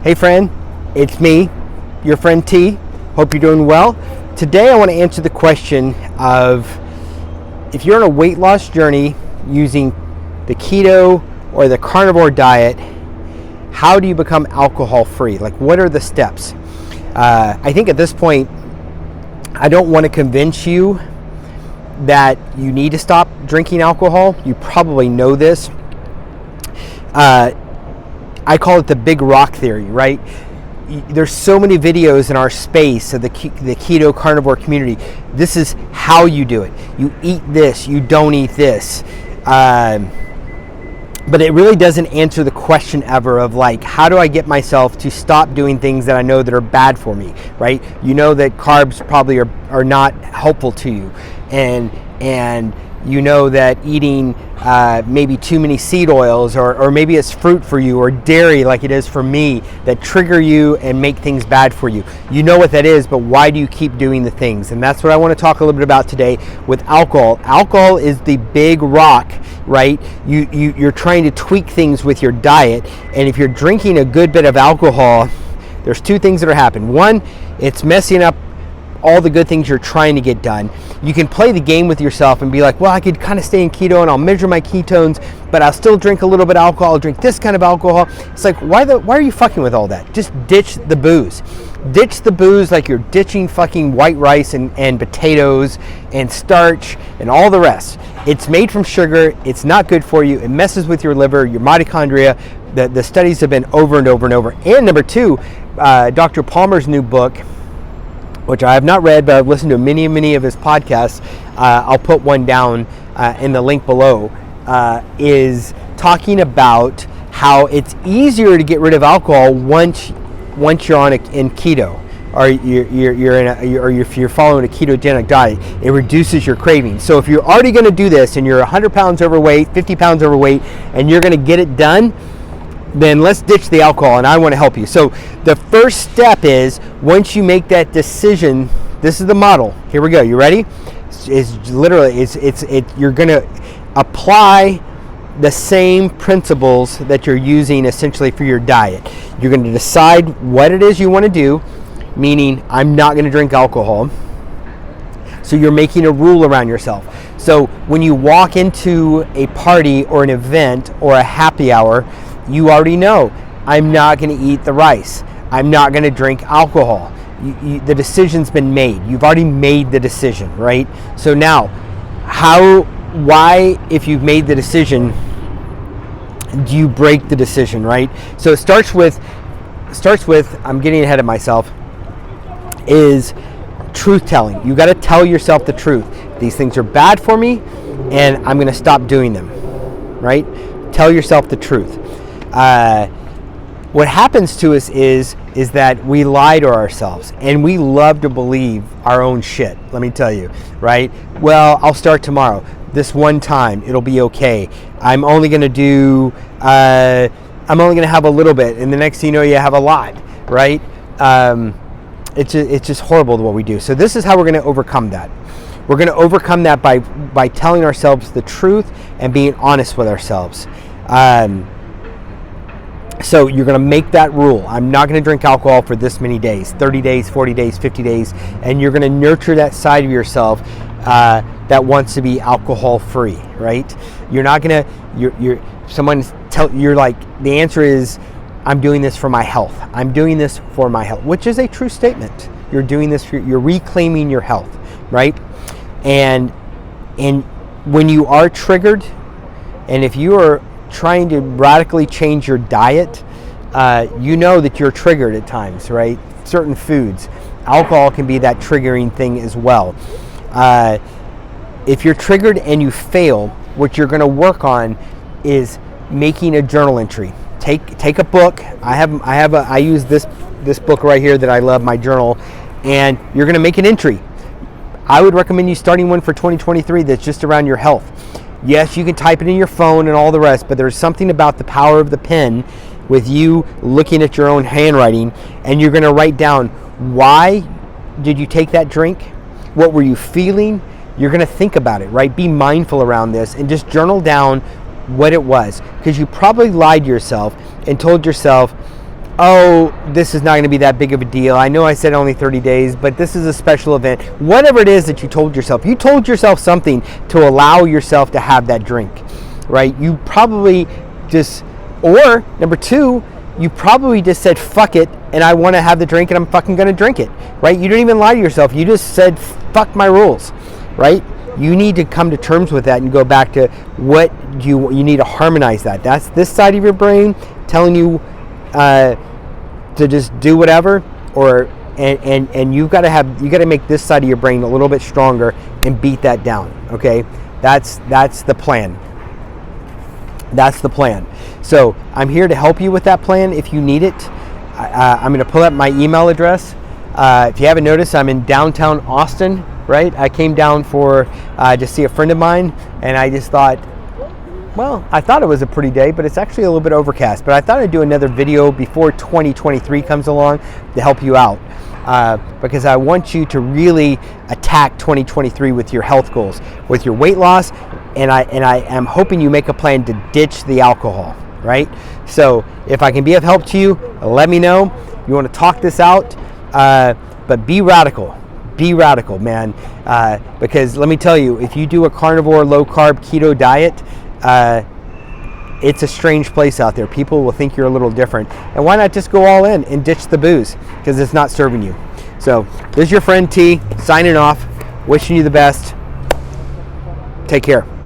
Hey friend, it's me, your friend T. Hope you're doing well. Today I want to answer the question of if you're on a weight loss journey using the keto or the carnivore diet, how do you become alcohol free? Like, what are the steps? I think at this point, I don't want to convince you that you need to stop drinking alcohol. You probably know this. I call it the big rock theory, right? There's so many videos in our space of the keto carnivore community. This is how you do it. You eat this, you don't eat this. But it really doesn't answer the question ever of like, how do I get myself to stop doing things that I know that are bad for me, right? You know that carbs probably are not helpful to you. And you know that eating maybe too many seed oils or maybe it's fruit for you or dairy like it is for me that trigger you and make things bad for you. You know what that is, but why do you keep doing the things? And that's what I want to talk a little bit about today with alcohol. Alcohol is the big rock, right? You're trying to tweak things with your diet, and if you're drinking a good bit of alcohol, there's two things that are happening. One, it's messing up all the good things you're trying to get done. You can play the game with yourself and be like, well, I could kind of stay in keto and I'll measure my ketones, but I'll still drink a little bit of alcohol. I'll drink this kind of alcohol. It's like, why are you fucking with all that? Just ditch the booze. Ditch the booze like you're ditching fucking white rice and potatoes and starch and all the rest. It's made from sugar. It's not good for you. It messes with your liver, your mitochondria. The studies have been over and over and over. And number two, Dr. Palmer's new book, which I have not read, but I've listened to many of his podcasts. I'll put one down in the link below, is talking about how it's easier to get rid of alcohol once you're on in keto, or if you're following a ketogenic diet. It reduces your cravings. So if you're already going to do this and you're 100 pounds overweight, 50 pounds overweight, and you're going to get it done, then let's ditch the alcohol, and I want to help you. So the first step is, once you make that decision, this is the model. Here we go. You ready? You're going to apply the same principles that you're using essentially for your diet. You're going to decide what it is you want to do, meaning I'm not going to drink alcohol. So you're making a rule around yourself. So when you walk into a party or an event or a happy hour, you already know, I'm not going to eat the rice. I'm not going to drink alcohol. The decision's been made. You've already made the decision, right? So now, why, if you've made the decision, do you break the decision, right? So it starts with, I'm getting ahead of myself, is truth telling. You got to tell yourself the truth. These things are bad for me, and I'm going to stop doing them, right? Tell yourself the truth. What happens to us is that we lie to ourselves, and we love to believe our own shit. Let me tell you, right? Well, I'll start tomorrow. This one time, it'll be okay. I'm only going to have a little bit, and the next thing you know, you have a lot, right? It's just horrible what we do. So this is how we're going to overcome that. We're going to overcome that by telling ourselves the truth and being honest with ourselves. So you're going to make that rule. I'm not going to drink alcohol for this many days, 30 days, 40 days, 50 days. And you're going to nurture that side of yourself that wants to be alcohol free, right? You're not going to, you're like, the answer is, I'm doing this for my health. I'm doing this for my health, which is a true statement. You're doing this, you're reclaiming your health, right? And when you are triggered, and if you are trying to radically change your diet, you know that you're triggered at times, right? Certain foods. Alcohol can be that triggering thing as well. If you're triggered and you fail, what you're going to work on is making a journal entry. Take a book. I use this book right here that I love, my journal, and you're going to make an entry. I would recommend you starting one for 2023 that's just around your health. Yes, you can type it in your phone and all the rest, but there's something about the power of the pen with you looking at your own handwriting, and you're going to write down, why did you take that drink? What were you feeling? You're going to think about it, right? Be mindful around this and just journal down what it was, because you probably lied to yourself and told yourself, oh, this is not going to be that big of a deal. I know I said only 30 days, but this is a special event. Whatever it is that you told yourself something to allow yourself to have that drink, right? You probably just, or number two, you probably just said, fuck it, and I want to have the drink and I'm fucking going to drink it, right? You didn't even lie to yourself. You just said, fuck my rules, right? You need to come to terms with that and go back to what you need to harmonize that. That's this side of your brain telling you to just do whatever, or and you got to make this side of your brain a little bit stronger and beat that down. Okay, that's the plan. That's the plan. So I'm here to help you with that plan if you need it. I'm going to pull up my email address. If you haven't noticed, I'm in downtown Austin. Right, I came down for to see a friend of mine, and I just thought, well, I thought it was a pretty day, but it's actually a little bit overcast. But I thought I'd do another video before 2023 comes along to help you out, because I want you to really attack 2023 with your health goals, with your weight loss, and I am hoping you make a plan to ditch the alcohol. Right. So if I can be of help to you, let me know. You want to talk this out, but be radical. Be radical, man, because let me tell you, if you do a carnivore, low-carb, keto diet, it's a strange place out there. People will think you're a little different. And why not just go all in and ditch the booze, because it's not serving you. So this is your friend T, signing off, wishing you the best. Take care.